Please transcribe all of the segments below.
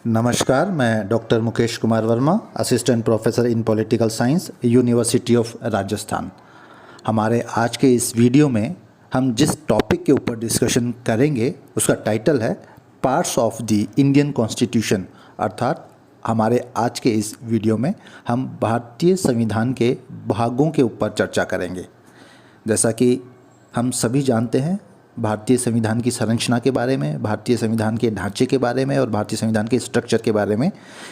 नमस्कार, मैं doctor Mukesh Kumar Verma, assistant professor in political science, university of Rajasthan. हमारे आज के इस वीडियो में हम जिस टॉपिक के ऊपर डिस्कशन करेंगे उसका टाइटल है parts of the Indian constitution. अर्थात हमारे आज के इस वीडियो में हम भारतीय संविधान के भागों के ऊपर चर्चा करेंगे। जैसा कि हम सभी जानते हैं, भारतीय संविधान की संरचना के बारे में, भारतीय संविधान के ढांचे के बारे में और भारतीय संविधान के स्ट्रक्चर के बारे में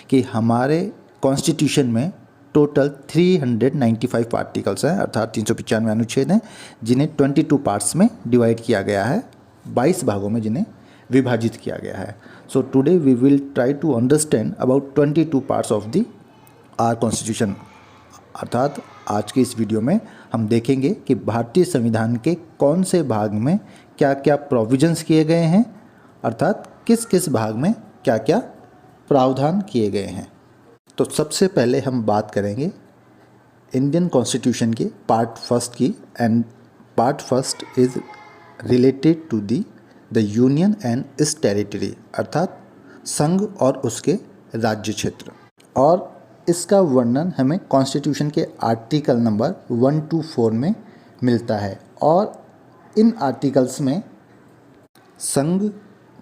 कि हमारे कॉन्स्टिट्यूशन में टोटल 395 आर्टिकल्स हैं, अर्थात 395 अनुच्छेद हैं, जिन्हें 22 पार्ट्स में डिवाइड किया गया है, 22 भागों में जिन्हें विभाजित किया गया है। So today we will try to understand about 22 parts of the our constitution. अर्थात आज के इस वीडियो में हम देखेंगे कि भारतीय संविधान के कौन से भाग में क्या क्या प्रोविजंस किए गए हैं, अर्थात किस किस भाग में क्या क्या प्रावधान किए गए हैं। तो सबसे पहले हम बात करेंगे इंडियन कॉन्स्टिट्यूशन के पार्ट फर्स्ट की, and part first is related to the union and its territory, अर्थात संघ और उसके राज्य क्षेत्र। और इसका वर्णन हमें कॉन्स्टिट्यूशन के आर्टिकल नंबर 1 to 4 में मिलता है। और इन आर्टिकल्स में संघ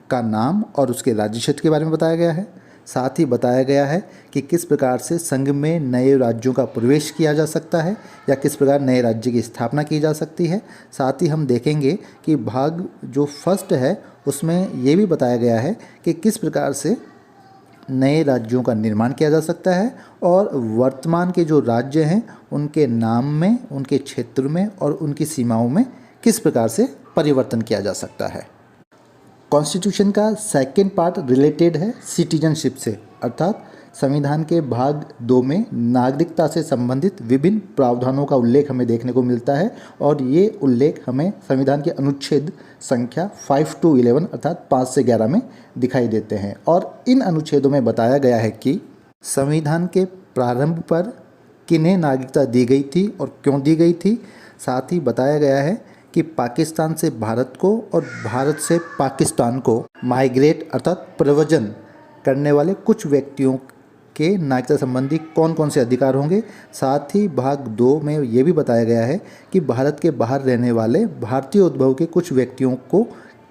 का नाम और उसके राज्य क्षेत्र के बारे में बताया गया है। साथ ही बताया गया है कि किस प्रकार से संघ में नए राज्यों का प्रवेश किया जा सकता है या किस प्रकार नए राज्य की स्थापना की जा सकती है। साथ ही हम देखेंगे कि भाग जो फर्स्ट है उसमें ये भी बताया गया है कि किस प्रकार से नए राज्यों का निर्माण किया जा सकता है और वर्तमान के जो राज्य हैं उनके नाम में, उनके क्षेत्र में और उनकी सीमाओं में किस प्रकार से परिवर्तन किया जा सकता है। कॉन्स्टिट्यूशन का सेकंड पार्ट रिलेटेड है सिटीजनशिप से, अर्थात संविधान के भाग 2 में नागरिकता से संबंधित विभिन्न प्रावधानों का उल्लेख हमें देखने को मिलता है। और ये उल्लेख हमें संविधान के अनुच्छेद संख्या 5 to 11 अर्थात 5 से 11 में दिखाई देते हैं। और इन अनुच्छेदों में बताया गया है कि संविधान के प्रारंभ पर किन्हें नागरिकता दी गई थी और क्यों दी गई थी। साथ ही बताया गया है कि पाकिस्तान से भारत को और भारत से पाकिस्तान को माइग्रेट अर्थात प्रव्रजन करने वाले कुछ व्यक्तियों के नागरिकता संबंधी कौन कौन से अधिकार होंगे। साथ ही भाग 2 में ये भी बताया गया है कि भारत के बाहर रहने वाले भारतीय उद्भव के कुछ व्यक्तियों को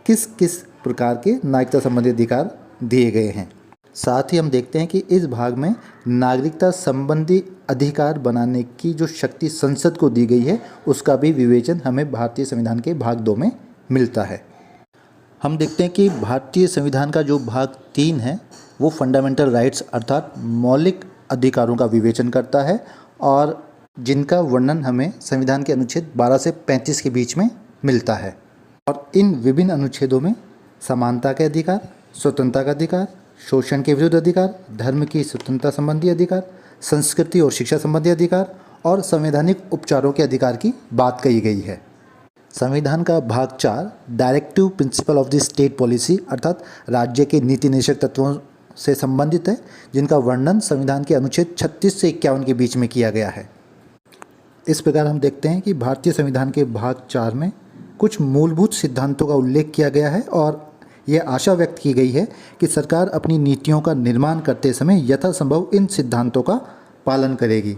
किस किस प्रकार के नागरिकता संबंधी अधिकार दिए गए हैं। साथ ही हम देखते हैं कि इस भाग में नागरिकता संबंधी अधिकार बनाने की जो शक्ति संसद को दी गई है उसका भी विवेचन हमें भारतीय संविधान के भाग 2 में मिलता है। हम देखते हैं कि भारतीय संविधान का जो भाग 3 है वो फंडामेंटल राइट्स अर्थात मौलिक अधिकारों का विवेचन करता है और जिनका वर्णन हमें संविधान के अनुच्छेद 12 से 35 के बीच में मिलता है। और इन विभिन्न अनुच्छेदों में समानता के अधिकार, स्वतंत्रता का अधिकार, शोषण के विरुद्ध अधिकार, धर्म की स्वतंत्रता संबंधी अधिकार, संस्कृति और शिक्षा संबंधी अधिकार और संवैधानिक उपचारों के अधिकार की बात कही गई है। संविधान का भाग 4 directive principle of the state policy अर्थात राज्य के नीति निर्देशक तत्वों से संबंधित है, जिनका वर्णन संविधान के अनुच्छेद 36 से 51 के बीच में किया गया है। इस प्रकार हम देखते हैं कि भारतीय संविधान के भाग 4 में कुछ मूलभूत सिद्धांतों का उल्लेख किया गया है और यह आशा व्यक्त की गई है कि सरकार अपनी नीतियों का निर्माण करते समय यथासंभव इन सिद्धांतों का पालन करेगी।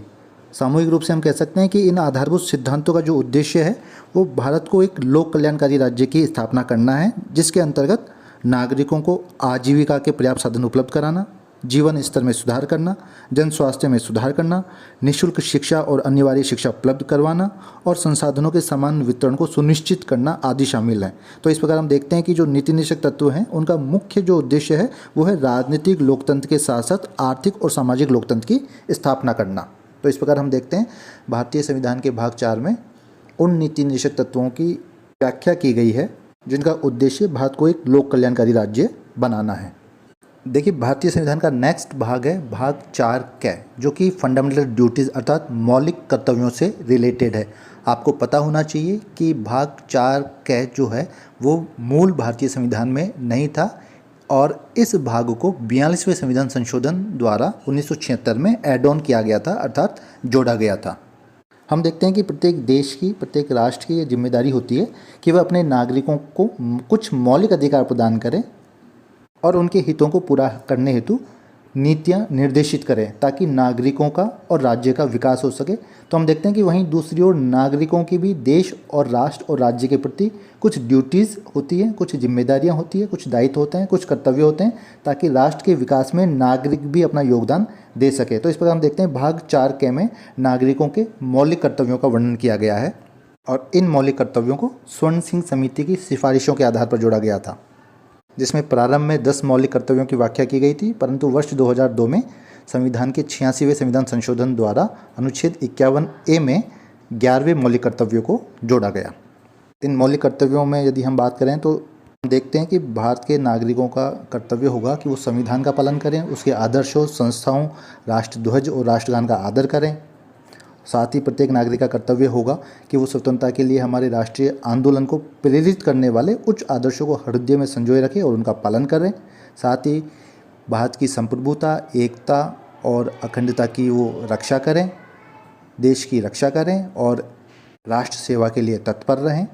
सामूहिक रूप से हम कह सकते हैं कि इन आधारभूत सिद्धांतों का जो उद्देश्य है वो भारत को एक लोक कल्याणकारी राज्य की स्थापना करना है, जिसके अंतर्गत नागरिकों को आजीविका के पर्याप्त साधन उपलब्ध कराना, जीवन स्तर में सुधार करना, जन स्वास्थ्य में सुधार करना, निःशुल्क शिक्षा और अनिवार्य शिक्षा उपलब्ध करवाना और संसाधनों के समान वितरण को सुनिश्चित करना आदि शामिल हैं। तो इस प्रकार हम देखते हैं कि जो नीति निर्देशक तत्व हैं उनका मुख्य जो उद्देश्य है वो है राजनीतिक लोकतंत्र के साथ साथ आर्थिक और सामाजिक लोकतंत्र की स्थापना करना। तो इस प्रकार हम देखते हैं भारतीय संविधान के भाग 4 में उन नीति निर्देशक तत्वों की व्याख्या की गई है जिनका उद्देश्य भारत को एक लोक कल्याणकारी राज्य बनाना है। देखिए, भारतीय संविधान का नेक्स्ट भाग है भाग 4 कै, जो कि फंडामेंटल ड्यूटीज़ अर्थात मौलिक कर्तव्यों से रिलेटेड है। आपको पता होना चाहिए कि भाग 4 कै जो है वो मूल भारतीय संविधान में नहीं था और इस भाग को 42वें संविधान संशोधन द्वारा 1976 में ऐड ऑन किया गया था, अर्थात जोड़ा गया था। हम देखते हैं कि प्रत्येक देश की, प्रत्येक राष्ट्र की ये जिम्मेदारी होती है कि वह अपने नागरिकों को कुछ मौलिक अधिकार प्रदान करें और उनके हितों को पूरा करने हेतु नीतियाँ निर्देशित करें ताकि नागरिकों का और राज्य का विकास हो सके। तो हम देखते हैं कि वहीं दूसरी ओर नागरिकों की भी देश और राष्ट्र और राज्य के प्रति कुछ ड्यूटीज़ होती हैं, कुछ जिम्मेदारियां होती हैं, कुछ दायित्व होते हैं, कुछ कर्तव्य होते हैं ताकि राष्ट्र के विकास में नागरिक भी अपना योगदान दे सके। तो इस प्रकार हम देखते हैं भाग 4 में नागरिकों के मौलिक कर्तव्यों का वर्णन किया गया है और इन मौलिक कर्तव्यों को स्वर्ण सिंह समिति की सिफारिशों के आधार पर जोड़ा गया था, जिसमें प्रारंभ में 10 मौलिक कर्तव्यों की व्याख्या की गई थी, परंतु वर्ष 2002 में संविधान के 86वें संविधान संशोधन द्वारा अनुच्छेद 51A में 11वें मौलिक कर्तव्यों को जोड़ा गया। इन मौलिक कर्तव्यों में यदि हम बात करें तो हम देखते हैं कि भारत के नागरिकों का कर्तव्य होगा कि वो संविधान का पालन करें, उसके आदर्शों, संस्थाओं, राष्ट्रध्वज और राष्ट्रगान का आदर करें। साथ ही प्रत्येक नागरिक का कर्तव्य होगा कि वो स्वतंत्रता के लिए हमारे राष्ट्रीय आंदोलन को प्रेरित करने वाले उच्च आदर्शों को हृदय में संजोए रखें और उनका पालन करें। साथ ही भारत की संप्रभुता, एकता और अखंडता की वो रक्षा करें, देश की रक्षा करें और राष्ट्र सेवा के लिए तत्पर रहें।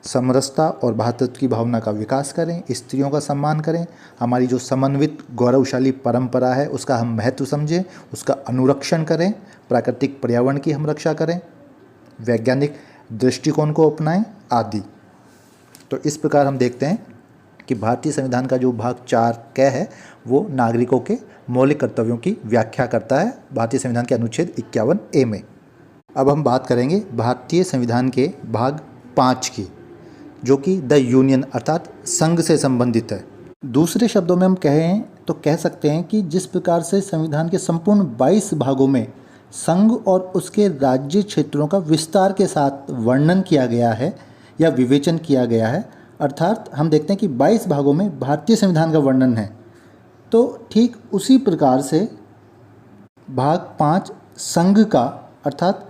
समरसता और भ्रातृत्व की भावना का विकास करें, स्त्रियों का सम्मान करें, हमारी जो समन्वित गौरवशाली परंपरा है उसका हम महत्व समझें, उसका अनुरक्षण करें, प्राकृतिक पर्यावरण की हम रक्षा करें, वैज्ञानिक दृष्टिकोण को अपनाएं आदि। तो इस प्रकार हम देखते हैं कि भारतीय संविधान का जो भाग 4 है वो नागरिकों के मौलिक कर्तव्यों की व्याख्या करता है भारतीय संविधान के अनुच्छेद 51A में। अब हम बात करेंगे भारतीय संविधान के भाग 5 की, जो कि द यूनियन अर्थात संघ से संबंधित है। दूसरे शब्दों में हम कहें तो कह सकते हैं कि जिस प्रकार से संविधान के संपूर्ण 22 भागों में संघ और उसके राज्य क्षेत्रों का विस्तार के साथ वर्णन किया गया है या विवेचन किया गया है, अर्थात हम देखते हैं कि 22 भागों में भारतीय संविधान का वर्णन है, तो ठीक उसी प्रकार से भाग 5 संघ का अर्थात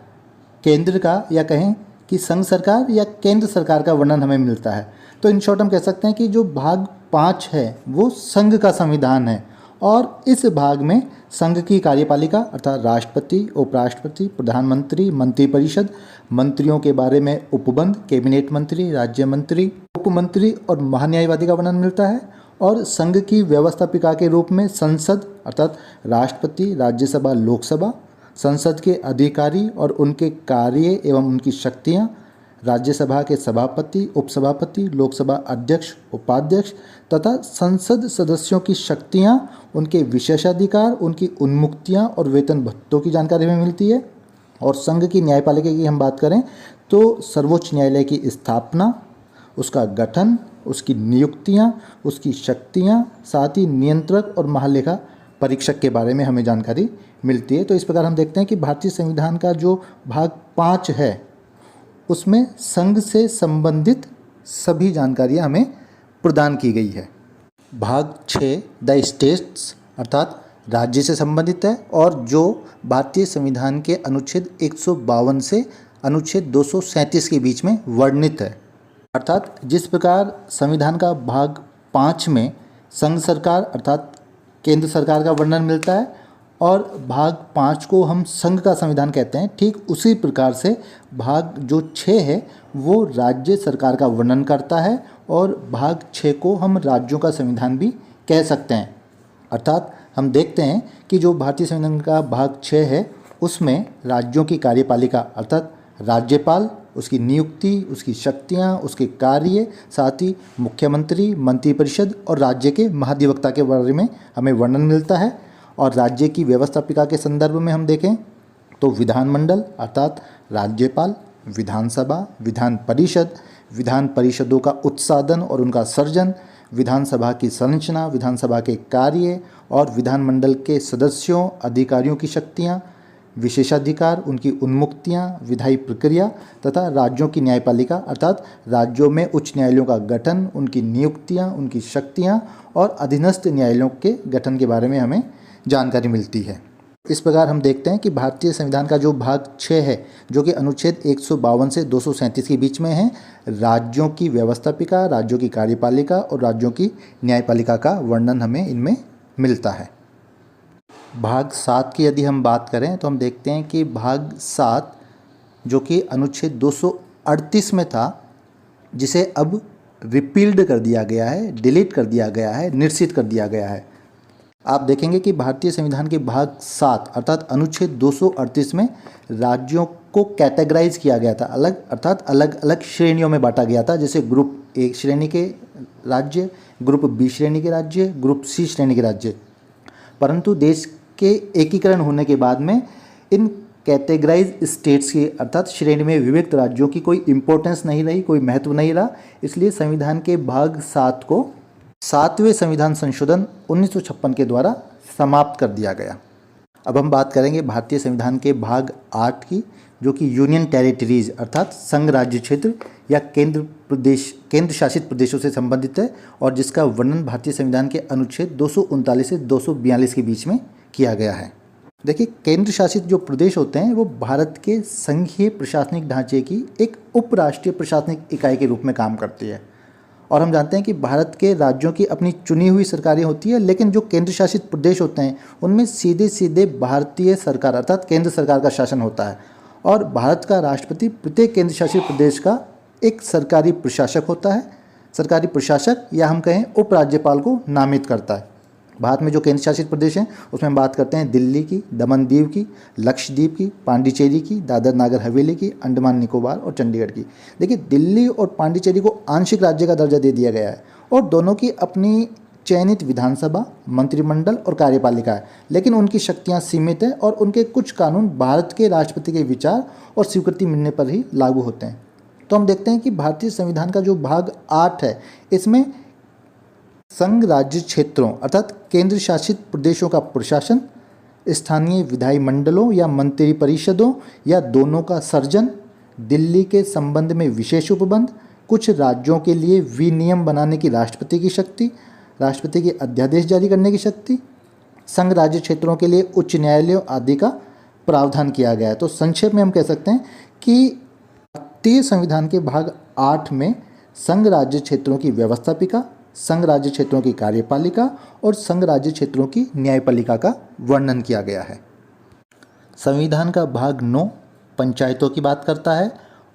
केंद्र का या कहें कि संघ सरकार या केंद्र सरकार का वर्णन हमें मिलता है। तो इन शॉर्ट हम कह सकते हैं कि जो भाग 5 है वो संघ का संविधान है और इस भाग में संघ की कार्यपालिका अर्थात राष्ट्रपति, उपराष्ट्रपति, प्रधानमंत्री, मंत्रिपरिषद, मंत्रियों के बारे में उपबंध, कैबिनेट मंत्री, राज्य मंत्री, उपमंत्री और महान्यायवादी का वर्णन मिलता है और संघ की व्यवस्थापिका के रूप में संसद अर्थात राष्ट्रपति, राज्यसभा, लोकसभा, संसद के अधिकारी और उनके कार्य एवं उनकी शक्तियाँ, राज्यसभा के सभापति, उपसभापति, लोकसभा अध्यक्ष, उपाध्यक्ष तथा संसद सदस्यों की शक्तियाँ, उनके विशेषाधिकार, उनकी उन्मुक्तियाँ और वेतन भत्तों की जानकारी हमें मिलती है। और संघ की न्यायपालिका की हम बात करें तो सर्वोच्च न्यायालय की स्थापना, उसका गठन, उसकी नियुक्तियाँ, उसकी शक्तियाँ, साथ ही नियंत्रक और महालेखा परीक्षक के बारे में हमें जानकारी मिलती है। तो इस प्रकार हम देखते हैं कि भारतीय संविधान का जो भाग 5 है उसमें संघ से संबंधित सभी जानकारियाँ हमें प्रदान की गई है। भाग 6 द स्टेट्स अर्थात राज्य से संबंधित है और जो भारतीय संविधान के अनुच्छेद 152 से अनुच्छेद 237 के बीच में वर्णित है। अर्थात जिस प्रकार संविधान का भाग 5 में संघ सरकार अर्थात केंद्र सरकार का वर्णन मिलता है और भाग 5 को हम संघ का संविधान कहते हैं, ठीक उसी प्रकार से भाग जो 6 है वो राज्य सरकार का वर्णन करता है और भाग 6 को हम राज्यों का संविधान भी कह सकते हैं। अर्थात हम देखते हैं कि जो भारतीय संविधान का भाग 6 है उसमें राज्यों की कार्यपालिका अर्थात राज्यपाल, उसकी नियुक्ति, उसकी शक्तियाँ, उसके कार्य, साथ ही मुख्यमंत्री, मंत्रिपरिषद और राज्य के महाधिवक्ता के बारे में हमें वर्णन मिलता है। और राज्य की व्यवस्थापिका के संदर्भ में हम देखें तो विधानमंडल अर्थात राज्यपाल, विधानसभा, विधान परिषद, विधान परिषदों का उत्साधन और उनका सर्जन, विधानसभा की संरचना, विधानसभा के कार्य और विधानमंडल के सदस्यों, अधिकारियों की शक्तियाँ, विशेषाधिकार, उनकी उन्मुक्तियाँ, विधायी प्रक्रिया तथा राज्यों की न्यायपालिका अर्थात राज्यों में उच्च न्यायालयों का गठन, उनकी नियुक्तियाँ, उनकी शक्तियाँ और अधीनस्थ न्यायालयों के गठन के बारे में हमें जानकारी मिलती है। इस प्रकार हम देखते हैं कि भारतीय संविधान का जो भाग 6 है जो कि अनुच्छेद 152 से 237 के बीच में है, राज्यों की व्यवस्थापिका, राज्यों की कार्यपालिका और राज्यों की न्यायपालिका का वर्णन हमें इनमें मिलता है। भाग 7 की यदि हम बात करें तो हम देखते हैं कि भाग 7 जो कि अनुच्छेद 238 में था, जिसे अब रिपील्ड कर दिया गया है, डिलीट कर दिया गया है, निरसित कर दिया गया है। आप देखेंगे कि भारतीय संविधान के भाग 7 अर्थात अनुच्छेद 238 में राज्यों को कैटेगराइज किया गया था, अलग अर्थात अलग अलग श्रेणियों में बांटा गया था, जैसे ग्रुप ए श्रेणी के राज्य, ग्रुप बी श्रेणी के राज्य, ग्रुप सी श्रेणी के राज्य। परंतु देश के एकीकरण होने के बाद में इन कैटेगराइज स्टेट्स की अर्थात श्रेणी में विभक्त राज्यों की कोई इम्पोर्टेंस नहीं रही, कोई महत्व नहीं रहा। इसलिए संविधान के भाग 7 को 7वें संविधान संशोधन 1956 के द्वारा समाप्त कर दिया गया। अब हम बात करेंगे भारतीय संविधान के भाग 8 की, जो कि यूनियन टेरिटरीज अर्थात संघ राज्य क्षेत्र या केंद्र शासित प्रदेशों से संबंधित है, और जिसका वर्णन भारतीय संविधान के अनुच्छेद 239 से 242 के बीच में किया गया है। देखिए, केंद्र शासित जो प्रदेश होते हैं वो भारत के संघीय प्रशासनिक ढांचे की एक उपराष्ट्रीय प्रशासनिक इकाई के रूप में काम करती है। और हम जानते हैं कि भारत के राज्यों की अपनी चुनी हुई सरकारें होती है, लेकिन जो केंद्र शासित प्रदेश होते हैं उनमें सीधे सीधे भारतीय सरकार अर्थात केंद्र सरकार का शासन होता है। और भारत का राष्ट्रपति प्रत्येक केंद्र शासित प्रदेश का एक सरकारी प्रशासक होता है। सरकारी प्रशासक या हम कहें उपराज्यपाल को नामित करता है। भारत में जो केंद्र शासित प्रदेश हैं उसमें हम बात करते हैं दिल्ली की, दमन दीव की, लक्षद्वीप की, पांडिचेरी की, दादर नागर हवेली की, अंडमान निकोबार और चंडीगढ़ की। देखिए, दिल्ली और पांडिचेरी को आंशिक राज्य का दर्जा दे दिया गया है और दोनों की अपनी चयनित विधानसभा, मंत्रिमंडल और कार्यपालिका है, लेकिन उनकी शक्तियां सीमित हैं और उनके कुछ कानून भारत के राष्ट्रपति के विचार और स्वीकृति मिलने पर ही लागू होते हैं। तो हम देखते हैं कि भारतीय संविधान का जो भाग 8 है इसमें संघ राज्य क्षेत्रों अर्थात केंद्र शासित प्रदेशों का प्रशासन, स्थानीय विधायी मंडलों या मंत्री परिषदों या दोनों का सर्जन, दिल्ली के संबंध में विशेष उपबंध, कुछ राज्यों के लिए विनियम बनाने की राष्ट्रपति की शक्ति, राष्ट्रपति के अध्यादेश जारी करने की शक्ति, संघ राज्य क्षेत्रों के लिए उच्च न्यायालयों आदि का प्रावधान किया गया है। तो संक्षेप में हम कह सकते हैं कि भारतीय संविधान के भाग 8 में संघ राज्य क्षेत्रों की व्यवस्थापिका, संघ राज्य क्षेत्रों की कार्यपालिका और संघ राज्य क्षेत्रों की न्यायपालिका का वर्णन किया गया है। संविधान का भाग 9 पंचायतों की बात करता है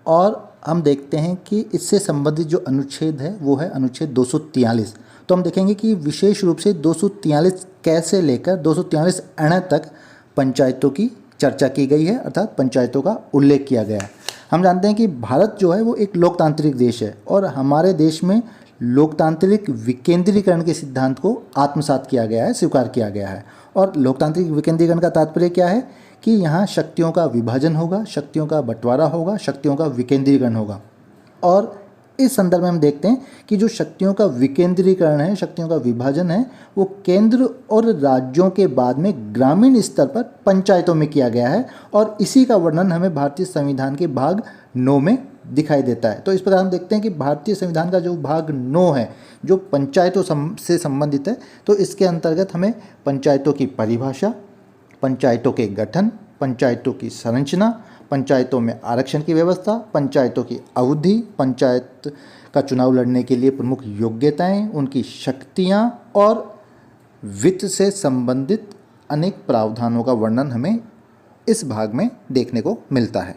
और हम देखते हैं कि इससे संबंधित जो अनुच्छेद है वो है अनुच्छेद 243। तो हम देखेंगे कि विशेष रूप से 243 कैसे लेकर 243 अण तक पंचायतों की चर्चा की गई है अर्थात पंचायतों का उल्लेख किया गया है। हम जानते हैं कि भारत जो है वो एक लोकतांत्रिक देश है और हमारे देश में लोकतांत्रिक विकेंद्रीकरण के सिद्धांत को आत्मसात किया गया है, स्वीकार किया गया है। और लोकतांत्रिक विकेंद्रीकरण का तात्पर्य क्या है कि यहाँ शक्तियों का विभाजन होगा, शक्तियों का बंटवारा होगा, शक्तियों का विकेंद्रीकरण होगा। और इस संदर्भ में हम देखते हैं कि जो शक्तियों का विकेंद्रीकरण है, शक्तियों का विभाजन है, वो केंद्र और राज्यों के बाद में ग्रामीण स्तर पर पंचायतों में किया गया है और इसी का वर्णन हमें भारतीय संविधान के भाग 9 में दिखाई देता है। तो इस प्रकार हम देखते हैं कि भारतीय संविधान का जो भाग 9 है जो पंचायतों से संबंधित है, तो इसके अंतर्गत हमें पंचायतों की परिभाषा, पंचायतों के गठन, पंचायतों की संरचना, पंचायतों में आरक्षण की व्यवस्था, पंचायतों की अवधि, पंचायत का चुनाव लड़ने के लिए प्रमुख योग्यताएं, उनकी शक्तियां और वित्त से संबंधित अनेक प्रावधानों का वर्णन हमें इस भाग में देखने को मिलता है।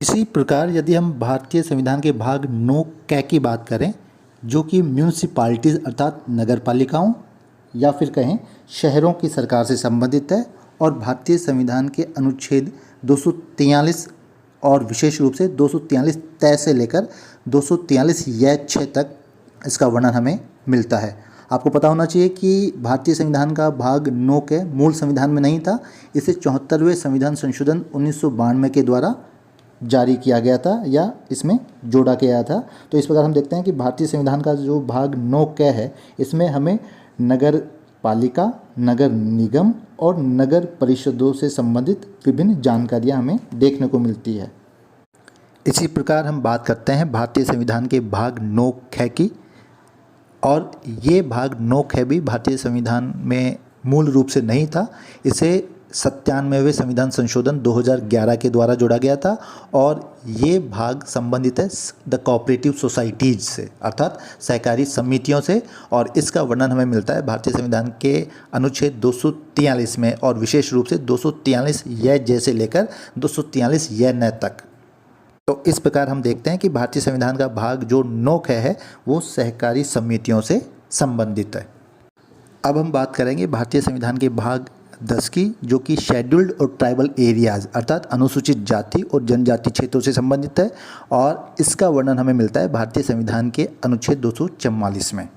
इसी प्रकार यदि हम भारतीय संविधान के भाग 9 कै की बात करें जो कि म्यूनिसिपालिटीज़ अर्थात नगरपालिकाओं या फिर कहें शहरों की सरकार से संबंधित है और भारतीय संविधान के अनुच्छेद 243 और विशेष रूप से 243 तय से लेकर 243 य 6 तक इसका वर्णन हमें मिलता है। आपको पता होना चाहिए कि भारतीय संविधान का भाग 9 के मूल संविधान में नहीं था, इसे 74वें संविधान संशोधन 1992 के द्वारा जारी किया गया था या इसमें जोड़ा गया था। तो इस प्रकार हम देखते हैं कि भारतीय संविधान का जो भाग 9 कै है इसमें हमें नगर पालिका, नगर निगम और नगर परिषदों से संबंधित विभिन्न जानकारियां हमें देखने को मिलती है। इसी प्रकार हम बात करते हैं भारतीय संविधान के भाग 9 ख की, और ये भाग 9 ख भी भारतीय संविधान में मूल रूप से नहीं था, इसे 97वें संविधान संशोधन 2011 के द्वारा जोड़ा गया था और ये भाग संबंधित है द कोऑपरेटिव सोसाइटीज़ से अर्थात सहकारी समितियों से, और इसका वर्णन हमें मिलता है भारतीय संविधान के अनुच्छेद 243 में और विशेष रूप से 243 य जैसे लेकर 243 य न तक। तो इस प्रकार हम देखते हैं कि भारतीय संविधान का भाग जो 9 है वो सहकारी समितियों से संबंधित है। अब हम बात करेंगे भारतीय संविधान के भाग 10 की, जो कि शेड्यूल्ड और ट्राइबल एरियाज अर्थात अनुसूचित जाति और जनजाति क्षेत्रों से संबंधित है, और इसका वर्णन हमें मिलता है भारतीय संविधान के अनुच्छेद 244 में।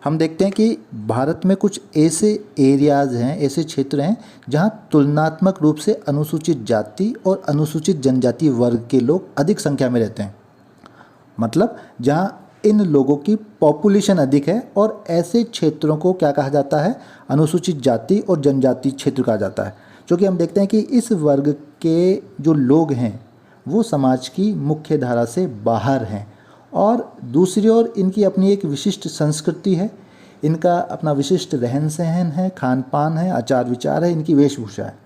हम देखते हैं कि भारत में कुछ ऐसे एरियाज हैं, ऐसे क्षेत्र हैं जहां तुलनात्मक रूप से अनुसूचित जाति और अनुसूचित जनजाति वर्ग के लोग अधिक संख्या में रहते हैं, मतलब जहां इन लोगों की पॉपुलेशन अधिक है, और ऐसे क्षेत्रों को क्या कहा जाता है, अनुसूचित जाति और जनजाति क्षेत्र कहा जाता है। क्योंकि हम देखते हैं कि इस वर्ग के जो लोग हैं वो समाज की मुख्य धारा से बाहर हैं, और दूसरी ओर इनकी अपनी एक विशिष्ट संस्कृति है, इनका अपना विशिष्ट रहन सहन है, खान पान है, आचार विचार है, इनकी वेशभूषा है।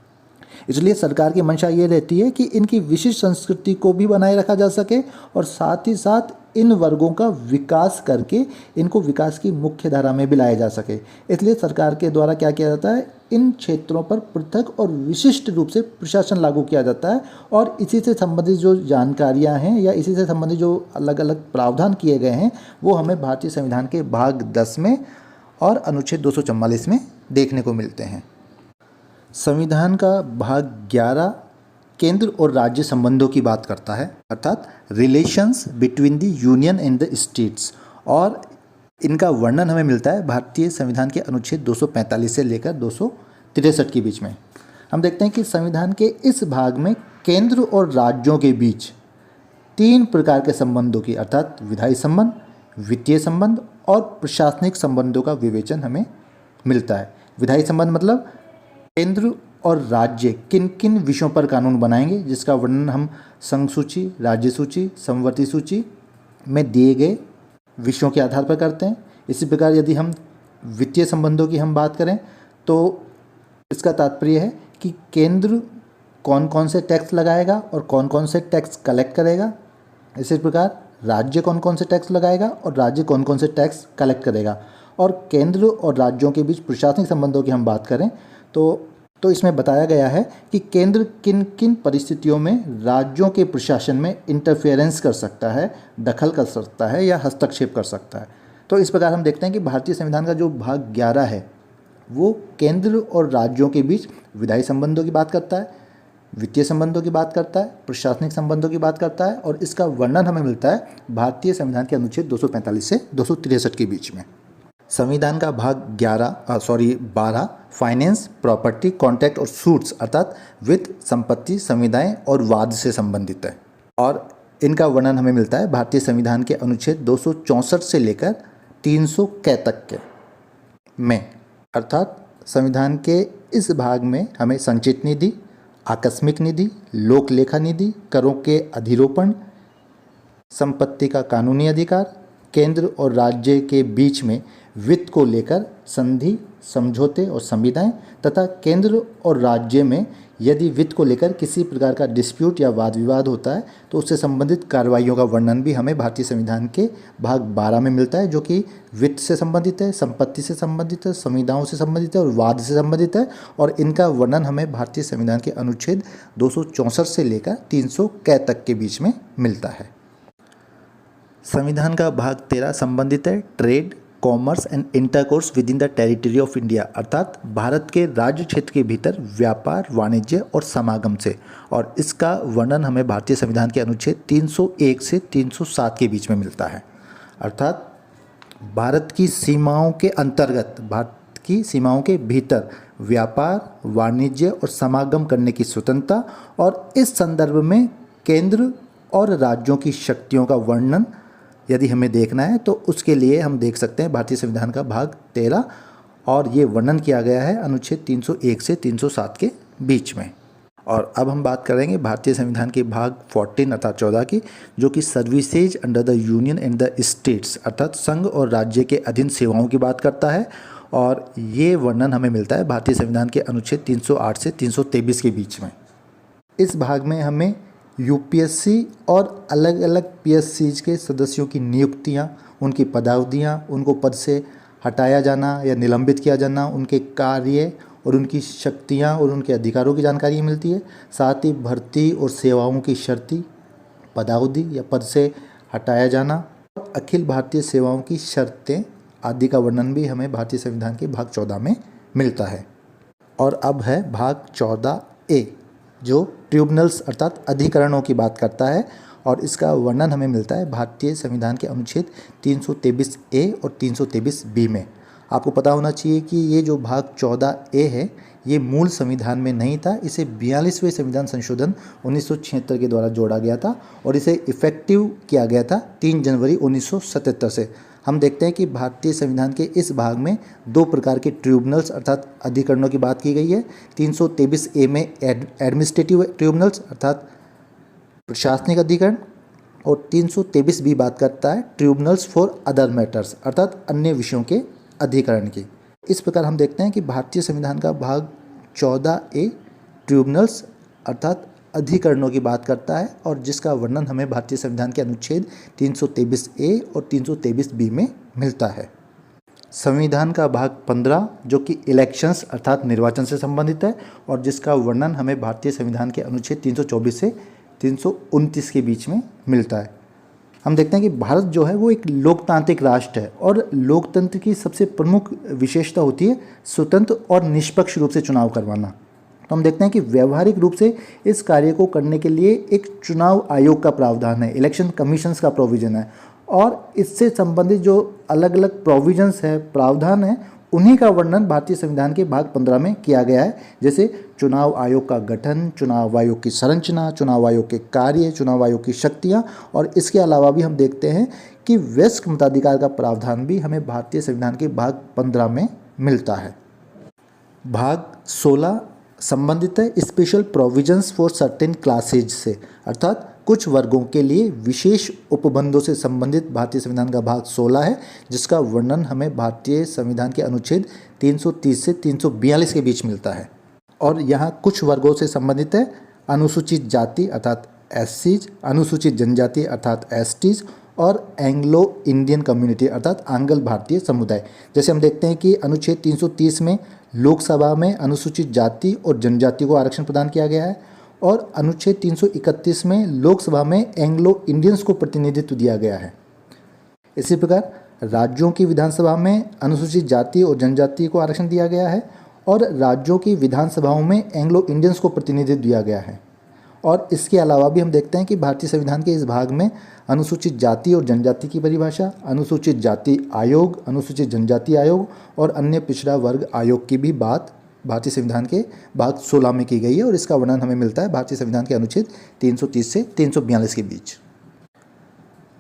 इसलिए सरकार की मंशा ये रहती है कि इनकी विशिष्ट संस्कृति को भी बनाए रखा जा सके, और साथ ही साथ इन वर्गों का विकास करके इनको विकास की मुख्य धारा में भी लाया जा सके। इसलिए सरकार के द्वारा क्या किया जाता है, इन क्षेत्रों पर पृथक और विशिष्ट रूप से प्रशासन लागू किया जाता है, और इसी से संबंधित जो जानकारियां हैं या इसी से संबंधित जो अलग अलग प्रावधान किए गए हैं वो हमें भारतीय संविधान के भाग 10 में और अनुच्छेद 244 में देखने को मिलते हैं। संविधान का भाग 11 केंद्र और राज्य संबंधों की बात करता है, अर्थात relations between the union and the states, और इनका वर्णन हमें मिलता है भारतीय संविधान के अनुच्छेद 245 से लेकर 263 के बीच में। हम देखते हैं कि संविधान के इस भाग में केंद्र और राज्यों के बीच 3 प्रकार के संबंधों की, अर्थात विधायी संबंध, वित्तीय संबंध और प्रशासनिक संबंधों का विवेचन हमें मिलता है। विधायी संबंध मतलब केंद्र और राज्य किन किन विषयों पर कानून बनाएंगे, जिसका वर्णन हम संघ सूची, राज्य सूची, समवर्ती सूची में दिए गए विषयों के आधार पर करते हैं। इसी प्रकार यदि हम वित्तीय संबंधों की हम बात करें तो इसका तात्पर्य है कि केंद्र कौन कौन से टैक्स लगाएगा और कौन कौन से टैक्स कलेक्ट करेगा, इसी प्रकार राज्य कौन कौन से टैक्स लगाएगा और राज्य कौन कौन से टैक्स कलेक्ट करेगा। और केंद्र और राज्यों के बीच प्रशासनिक संबंधों की हम बात करें तो इसमें बताया गया है कि केंद्र किन किन परिस्थितियों में राज्यों के प्रशासन में इंटरफेरेंस कर सकता है, दखल कर सकता है या हस्तक्षेप कर सकता है। तो इस प्रकार हम देखते हैं कि भारतीय संविधान का जो भाग 11 है वो केंद्र और राज्यों के बीच विधायी संबंधों की बात करता है, वित्तीय संबंधों की बात करता है, प्रशासनिक संबंधों की बात करता है, और इसका वर्णन हमें मिलता है भारतीय संविधान के अनुच्छेद 245 से 263 के बीच में। संविधान का भाग 12 फाइनेंस, प्रॉपर्टी, कॉन्ट्रैक्ट और सूट्स अर्थात वित्त, संपत्ति, संविदाएं और वाद से संबंधित है, और इनका वर्णन हमें मिलता है भारतीय संविधान के अनुच्छेद 264 से लेकर 300 क तक के में। अर्थात संविधान के इस भाग में हमें संचित निधि, आकस्मिक निधि, लोक लेखा निधि, करों के अधिरोपण, संपत्ति का कानूनी अधिकार, केंद्र और राज्य के बीच में वित्त को लेकर संधि, समझौते और संविदाएं, तथा केंद्र और राज्य में यदि वित्त को लेकर किसी प्रकार का डिस्प्यूट या वाद विवाद होता है तो उससे संबंधित कार्रवाइयों का वर्णन भी हमें भारतीय संविधान के भाग 12 में मिलता है, जो कि वित्त से संबंधित है, संपत्ति से संबंधित है, संविदाओं से संबंधित है और वाद से संबंधित है, और इनका वर्णन हमें भारतीय संविधान के अनुच्छेद 264 से लेकर 300 क तक के बीच में मिलता है। संविधान का भाग 13 संबंधित है trade, commerce and intercourse with in the territory of India, अर्थात भारत के राज्य क्षेत्र के भीतर व्यापार, वाणिज्य और समागम से, और इसका वर्णन हमें भारतीय संविधान के अनुच्छेद 301 से 307 के बीच में मिलता है। अर्थात भारत की सीमाओं के अंतर्गत, भारत की सीमाओं के भीतर व्यापार, वाणिज्य और समागम करने की स्वतंत्रता, और इस संदर्भ में केंद्र और राज्यों की शक्तियों का वर्णन यदि हमें देखना है तो उसके लिए हम देख सकते हैं भारतीय संविधान का भाग 13, और ये वर्णन किया गया है अनुच्छेद 301 से 307 के बीच में। और अब हम बात करेंगे भारतीय संविधान के भाग 14 अर्थात 14 की, जो कि services under the union and the states अर्थात संघ और राज्य के अधीन सेवाओं की बात करता है, और ये वर्णन हमें मिलता है भारतीय संविधान के अनुच्छेद 308 से 323 के बीच में। इस भाग में हमें यूपीएससी और अलग अलग पीएससीज के सदस्यों की नियुक्तियां, उनकी पदावधियां, उनको पद से हटाया जाना या निलंबित किया जाना, उनके कार्य और उनकी शक्तियां और उनके अधिकारों की जानकारी मिलती है। साथ ही भर्ती और सेवाओं की शर्ती, पदावधि या पद से हटाया जाना, अखिल भारतीय सेवाओं की शर्तें आदि का वर्णन भी हमें भारतीय संविधान के भाग 14 में मिलता है। और अब है भाग 14A जो ट्रिब्यूनल्स अर्थात अधिकरणों की बात करता है, और इसका वर्णन हमें मिलता है भारतीय संविधान के अनुच्छेद 323A और 323B में। आपको पता होना चाहिए कि ये जो भाग 14A है ये मूल संविधान में नहीं था, इसे 42वें संविधान संशोधन 1976 के द्वारा जोड़ा गया था और इसे इफेक्टिव किया गया था 3 जनवरी 1977 से। हम देखते हैं कि भारतीय संविधान के इस भाग में 2 प्रकार के ट्रिब्यूनल्स अर्थात अधिकरणों की बात की गई है। 323A में एडमिनिस्ट्रेटिव ट्रिब्यूनल्स अर्थात प्रशासनिक अधिकरण, और 323B बात करता है ट्रिब्यूनल्स फॉर अदर मैटर्स अर्थात अन्य विषयों के अधिकरण की। इस प्रकार हम देखते हैं कि भारतीय संविधान का भाग 14A ट्रिब्यूनल्स अर्थात अधिकरणों की बात करता है और जिसका वर्णन हमें भारतीय संविधान के अनुच्छेद 323A और 323B में मिलता है। संविधान का भाग 15 जो कि इलेक्शंस अर्थात निर्वाचन से संबंधित है और जिसका वर्णन हमें भारतीय संविधान के अनुच्छेद 324 से 329 के बीच में मिलता है। हम देखते हैं कि भारत जो है वो एक लोकतांत्रिक राष्ट्र है और लोकतंत्र की सबसे प्रमुख विशेषता होती है स्वतंत्र और निष्पक्ष रूप से चुनाव करवाना। तो हम देखते हैं कि व्यवहारिक रूप से इस कार्य को करने के लिए एक चुनाव आयोग का प्रावधान है, इलेक्शन कमीशंस का प्रोविज़न है, और इससे संबंधित जो अलग अलग प्रोविजंस है, प्रावधान है, उन्हीं का वर्णन भारतीय संविधान के भाग 15 में किया गया है। जैसे चुनाव आयोग का गठन, चुनाव आयोग की संरचना, चुनाव आयोग के कार्य, चुनाव आयोग की शक्तियाँ, और इसके अलावा भी हम देखते हैं कि वयस्क मताधिकार का प्रावधान भी हमें भारतीय संविधान के भाग 15 में मिलता है। भाग 16 संबंधित है special provisions for certain classes से अर्थात कुछ वर्गों के लिए विशेष उपबंधों से संबंधित भारतीय संविधान का भाग 16 है, जिसका वर्णन हमें भारतीय संविधान के अनुच्छेद 330 से 342 के बीच मिलता है। और यहाँ कुछ वर्गों से संबंधित है अनुसूचित जाति अर्थात एससीज, अनुसूचित जनजाति अर्थात एसटीज, और एंग्लो इंडियन कम्युनिटी अर्थात आंग्ल भारतीय समुदाय। जैसे हम देखते हैं कि अनुच्छेद 330 में लोकसभा में अनुसूचित जाति और जनजाति को आरक्षण प्रदान किया गया है, और अनुच्छेद 331 में लोकसभा में एंग्लो इंडियंस को प्रतिनिधित्व दिया गया है। इसी प्रकार राज्यों की विधानसभा में अनुसूचित जाति और जनजाति को आरक्षण दिया गया है और राज्यों की विधानसभाओं में एंग्लो इंडियंस को प्रतिनिधित्व दिया गया है। और इसके अलावा भी हम देखते हैं कि भारतीय संविधान के इस भाग में अनुसूचित जाति और जनजाति की परिभाषा, अनुसूचित जाति आयोग, अनुसूचित जनजाति आयोग और अन्य पिछड़ा वर्ग आयोग की भी बात भारतीय संविधान के भाग 16 में की गई है, और इसका वर्णन हमें मिलता है भारतीय संविधान के अनुच्छेद 330 से 342 के बीच।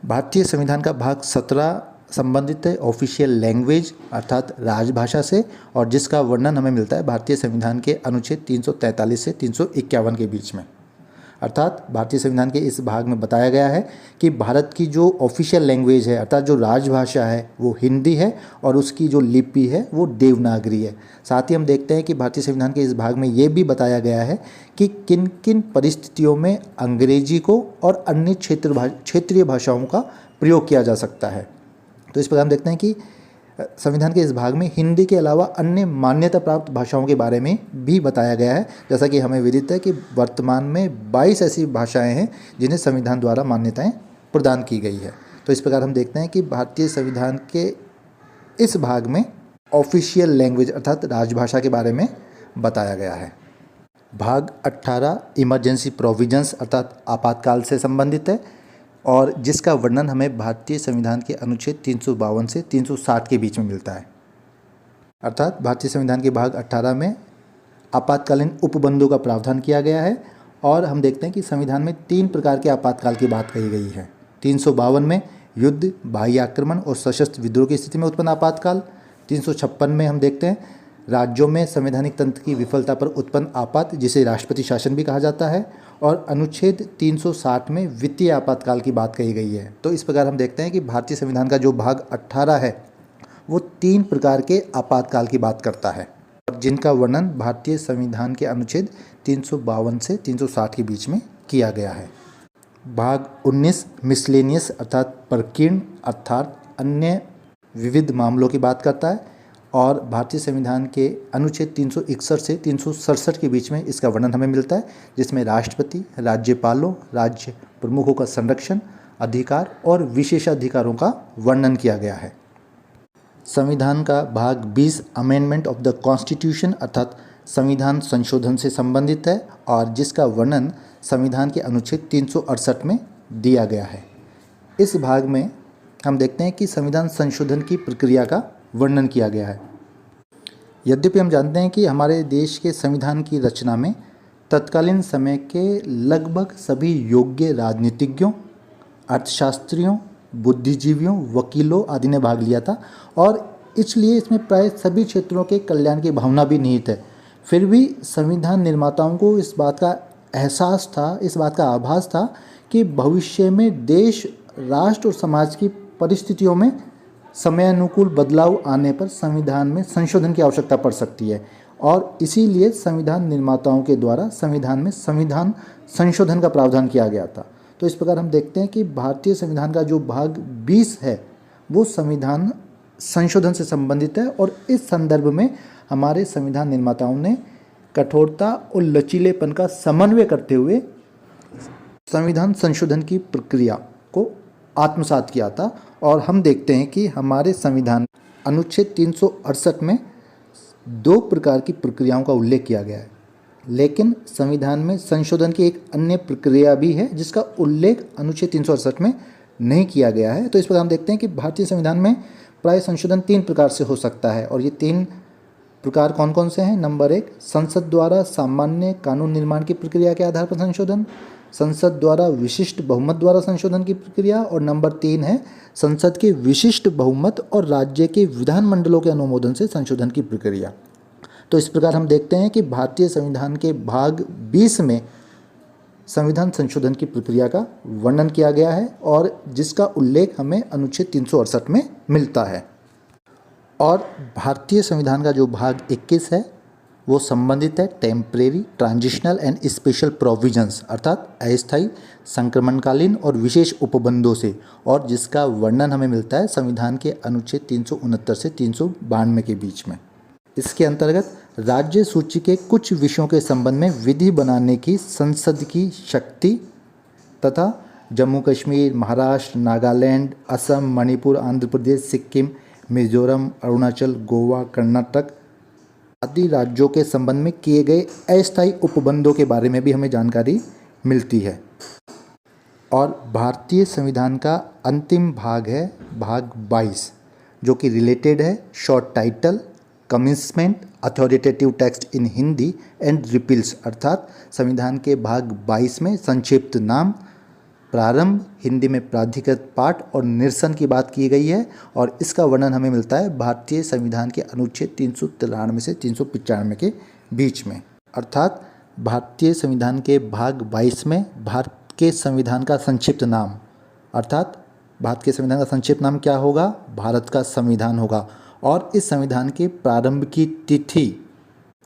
भारतीय संविधान का भाग 17 संबंधित है ऑफिशियल लैंग्वेज अर्थात राजभाषा से, और जिसका वर्णन हमें मिलता है भारतीय संविधान के अनुच्छेद 343 से 351 के बीच में। अर्थात भारतीय संविधान के इस भाग में बताया गया है कि भारत की जो ऑफिशियल लैंग्वेज है अर्थात जो राजभाषा है वो हिंदी है और उसकी जो लिपि है वो देवनागरी है। साथ ही हम देखते हैं कि भारतीय संविधान के इस भाग में ये भी बताया गया है कि किन किन परिस्थितियों में अंग्रेजी को और अन्य क्षेत्रीय भाषाओं का प्रयोग किया जा सकता है। तो इस प्रकार हम देखते हैं कि संविधान के इस भाग में हिंदी के अलावा अन्य मान्यता प्राप्त भाषाओं के बारे में भी बताया गया है। जैसा कि हमें विदित है कि वर्तमान में 22 ऐसी भाषाएं हैं जिन्हें संविधान द्वारा मान्यताएं प्रदान की गई है। तो इस प्रकार हम देखते हैं कि भारतीय संविधान के इस भाग में ऑफिशियल लैंग्वेज अर्थात राजभाषा के बारे में बताया गया है। भाग 18 इमरजेंसी प्रोविजंस अर्थात आपातकाल से संबंधित है, और जिसका वर्णन हमें भारतीय संविधान के अनुच्छेद 352 से 360 के बीच में मिलता है। अर्थात भारतीय संविधान के भाग 18 में आपातकालीन उपबंधों का प्रावधान किया गया है, और हम देखते हैं कि संविधान में 3 प्रकार के आपातकाल की बात कही गई है। 352 में युद्ध, बाह्य आक्रमण और सशस्त्र विद्रोह की स्थिति में उत्पन्न आपातकाल। 356 में हम देखते हैं राज्यों में संवैधानिक तंत्र की विफलता पर उत्पन्न आपात, जिसे राष्ट्रपति शासन भी कहा जाता है, और अनुच्छेद 360 में वित्तीय आपातकाल की बात कही गई है। तो इस प्रकार हम देखते हैं कि भारतीय संविधान का जो भाग 18 है वो 3 प्रकार के आपातकाल की बात करता है, और जिनका वर्णन भारतीय संविधान के अनुच्छेद 352 से 360 के बीच में किया गया है। भाग 19 मिसलेनियस अर्थात प्रकीर्ण अर्थात अन्य विविध मामलों की बात करता है, और भारतीय संविधान के अनुच्छेद 361 से 367 के बीच में इसका वर्णन हमें मिलता है, जिसमें राष्ट्रपति, राज्यपालों, राज्य प्रमुखों का संरक्षण, अधिकार और विशेषाधिकारों का वर्णन किया गया है। संविधान का भाग 20 अमेंडमेंट ऑफ द कॉन्स्टिट्यूशन अर्थात संविधान संशोधन से संबंधित है और जिसका वर्णन संविधान के अनुच्छेद 368 में दिया गया है। इस भाग में हम देखते हैं कि संविधान संशोधन की प्रक्रिया का वर्णन किया गया है। यद्यपि हम जानते हैं कि हमारे देश के संविधान की रचना में तत्कालीन समय के लगभग सभी योग्य राजनीतिज्ञों, अर्थशास्त्रियों, बुद्धिजीवियों, वकीलों आदि ने भाग लिया था और इसलिए इसमें प्राय सभी क्षेत्रों के कल्याण की भावना भी निहित है। फिर भी संविधान निर्माताओं को इस बात का एहसास था, इस बात का आभास था कि भविष्य में देश, राष्ट्र और समाज की परिस्थितियों में समयानुकूल बदलाव आने पर संविधान में संशोधन की आवश्यकता पड़ सकती है और इसीलिए संविधान निर्माताओं के द्वारा संविधान में संविधान संशोधन का प्रावधान किया गया था। तो इस प्रकार हम देखते हैं कि भारतीय संविधान का जो भाग 20 है वो संविधान संशोधन से संबंधित है और इस संदर्भ में हमारे संविधान निर्माताओं ने कठोरता और लचीलेपन का समन्वय करते हुए संविधान संशोधन की प्रक्रिया को आत्मसात किया था। और हम देखते हैं कि हमारे संविधान अनुच्छेद 368 में 2 प्रकार की प्रक्रियाओं का उल्लेख किया गया है, लेकिन संविधान में संशोधन की एक अन्य प्रक्रिया भी है जिसका उल्लेख अनुच्छेद 368 में नहीं किया गया है। तो इस प्रकार हम देखते हैं कि भारतीय संविधान में प्राय संशोधन 3 प्रकार से हो सकता है और ये 3 प्रकार कौन कौन से हैं। नंबर 1, संसद द्वारा सामान्य कानून निर्माण की प्रक्रिया के आधार पर संशोधन, संसद द्वारा विशिष्ट बहुमत द्वारा संशोधन की प्रक्रिया और नंबर 3 है संसद के विशिष्ट बहुमत और राज्य के विधानमंडलों के अनुमोदन से संशोधन की प्रक्रिया। तो इस प्रकार हम देखते हैं कि भारतीय संविधान के भाग 20 में संविधान संशोधन की प्रक्रिया का वर्णन किया गया है और जिसका उल्लेख हमें अनुच्छेद 368 में मिलता है। और भारतीय संविधान का जो भाग 21 है वो संबंधित है temporary, transitional and special provisions अर्थात अस्थायी, संक्रमणकालीन और विशेष उपबंधों से और जिसका वर्णन हमें मिलता है संविधान के अनुच्छेद 369 से 392 के बीच में। इसके अंतर्गत राज्य सूची के कुछ विषयों के संबंध में विधि बनाने की संसद की शक्ति तथा जम्मू कश्मीर, महाराष्ट्र, नागालैंड, असम, मणिपुर, आंध्र प्रदेश, सिक्किम, मिजोरम, अरुणाचल, गोवा, कर्नाटक आदि राज्यों के संबंध में किए गए अस्थायी उपबंधों के बारे में भी हमें जानकारी मिलती है। और भारतीय संविधान का अंतिम भाग है भाग 22 जो कि रिलेटेड है short title, commencement, authoritative text in Hindi and repeals अर्थात संविधान के भाग 22 में संक्षिप्त नाम, प्रारंभ, हिंदी में प्राधिकृत पाठ और निरसन की बात की गई है और इसका वर्णन हमें मिलता है भारतीय संविधान के अनुच्छेद 393 से 395 के बीच में। अर्थात भारतीय संविधान के भाग 22 में भारत के संविधान का संक्षिप्त नाम अर्थात भारत के संविधान का संक्षिप्त नाम क्या होगा? भारत का संविधान होगा और इस संविधान के प्रारंभ की तिथि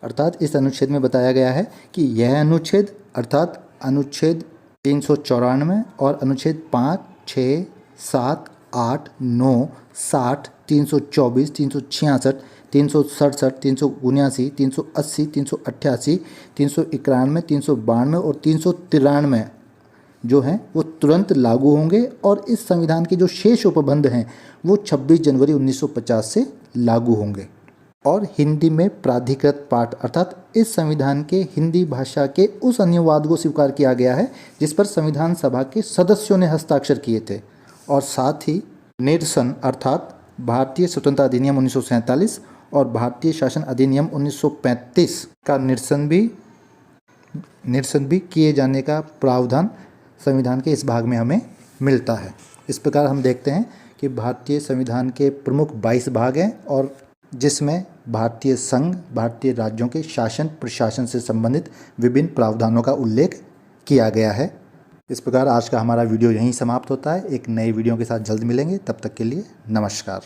अर्थात इस अनुच्छेद में बताया गया है कि यह अनुच्छेद अर्थात अनुच्छेद 394 और अनुच्छेद 5, 6, 7, 8, 9, 60, 324, 366, 367, 379, 380, 388, 391, 392 और 393 जो हैं वो तुरंत लागू होंगे और इस संविधान के जो शेष उपबंध हैं वो 26 जनवरी 1950 से लागू होंगे। और हिंदी में प्राधिकृत पाठ अर्थात इस संविधान के हिंदी भाषा के उस अनुवाद को स्वीकार किया गया है जिस पर संविधान सभा के सदस्यों ने हस्ताक्षर किए थे। और साथ ही निरसन अर्थात भारतीय स्वतंत्रता अधिनियम 1947 और भारतीय शासन अधिनियम 1935 का निरसन भी किए जाने का प्रावधान संविधान के इस भाग में हमें मिलता है। इस प्रकार हम देखते हैं कि भारतीय संविधान के प्रमुख 22 भाग हैं और जिसमें भारतीय संघ, भारतीय राज्यों के शासन प्रशासन से संबंधित विभिन्न प्रावधानों का उल्लेख किया गया है। इस प्रकार आज का हमारा वीडियो यहीं समाप्त होता है। एक नए वीडियो के साथ जल्द मिलेंगे, तब तक के लिए नमस्कार।